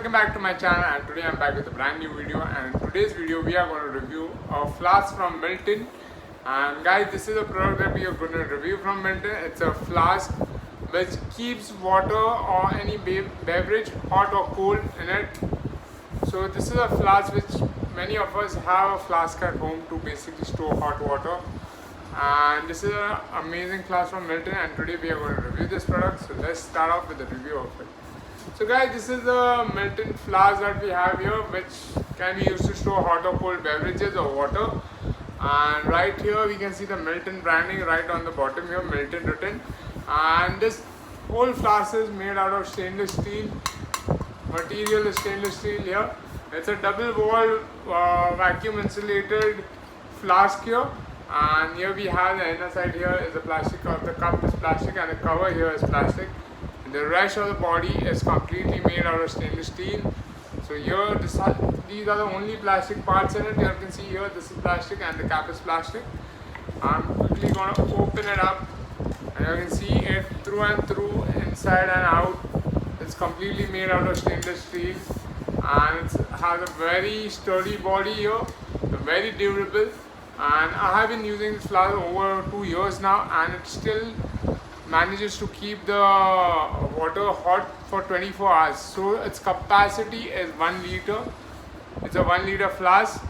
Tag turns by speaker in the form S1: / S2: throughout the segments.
S1: welcome back to my channel, and today I'm back with a brand new video. And in today's video we are going to review a flask from Milton. And guys, this is a product that we are going to review from Milton. It's a flask which keeps water or any beverage hot or cold in it. So this is a flask which many of us have a flask at home to basically store hot water. And this is an amazing flask from Milton, and today we are going to review this product. So let's start off with the review of it. So guys, this is the Milton flask that we have here, which can be used to store hot or cold beverages or water. And right here we can see the Milton branding right on the bottom here, Milton written. And this whole flask is made out of stainless steel. Material is stainless steel here. It's a double wall vacuum insulated flask here. And here we have the inner side here is the plastic, of the cup is plastic, and the cover here is plastic. The rest of the body is completely made out of stainless steel. So here, these are the only plastic parts in it. You can see here, this is plastic and the cap is plastic. I'm quickly going to open it up, and you can see it through and through, inside and out. It's completely made out of stainless steel, and it has a very sturdy body here, very durable. And I have been using this flask over 2 years now, and it still manages to keep the water hot for 24 hours. So its capacity is 1 liter. It's a 1 liter flask.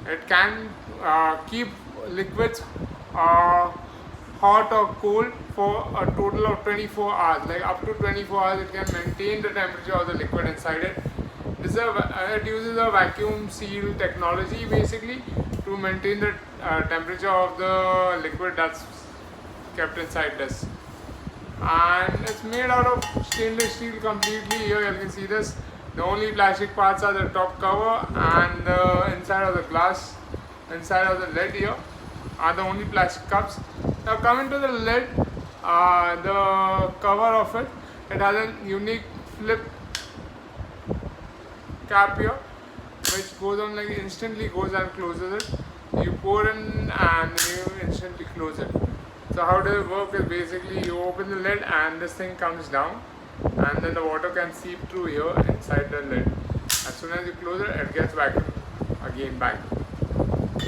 S1: It can keep liquids hot or cold for a total of 24 hours. Like up to 24 hours it can maintain the temperature of the liquid inside it. It uses a vacuum seal technology basically to maintain the temperature of the liquid that's kept inside this. And it's made out of stainless steel completely. Here you can see this. The only plastic parts are the top cover and the inside of the glass, inside of the lid here are the only plastic cups. Now coming to the lid, the cover of it, it has a unique flip cap here, which goes on, like instantly goes and closes it. You pour in and you instantly close it. So how does it work is basically you open the lid and this thing comes down, and then the water can seep through here inside the lid. As soon as you close it, it gets vacuumed again back.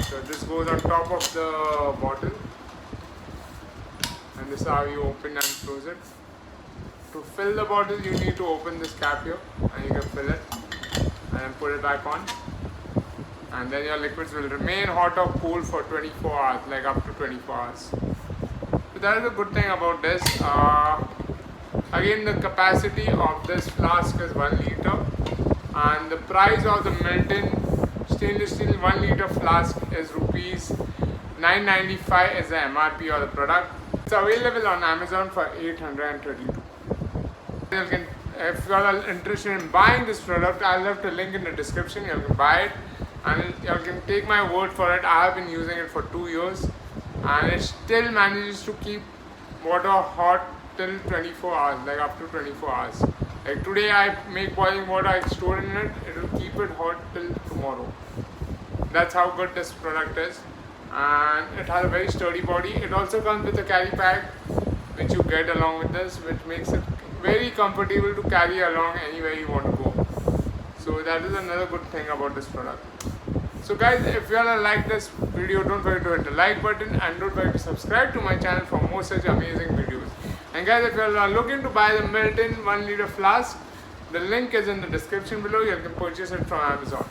S1: So this goes on top of the bottle, and this is how you open and close it. To fill the bottle you need to open this cap here, and you can fill it and then put it back on, and then your liquids will remain hot or cold for 24 hours, like up to 24 hours. So that is a good thing about this. Again, the capacity of this flask is 1 liter, and the price of the Milton stainless steel 1 liter flask is rupees 995 is the MRP of the product. It's available on Amazon for 832. If you are interested in buying this product, I'll left a link in the description. You can buy it, and you can take my word for it. I have been using it for 2 years, and it still manages to keep water hot till 24 hours, like up to 24 hours. Like today I make boiling water, I store it in it, it will keep it hot till tomorrow. That's how good this product is, and it has a very sturdy body. It also comes with a carry bag which you get along with this, which makes it very comfortable to carry along anywhere you want to go. So that is another good thing about this product. So guys, if you all like this video, don't forget to hit the like button, and don't forget to subscribe to my channel for more such amazing videos. And guys, if you all are looking to buy the Milton 1 liter flask, the link is in the description below. You can purchase it from Amazon.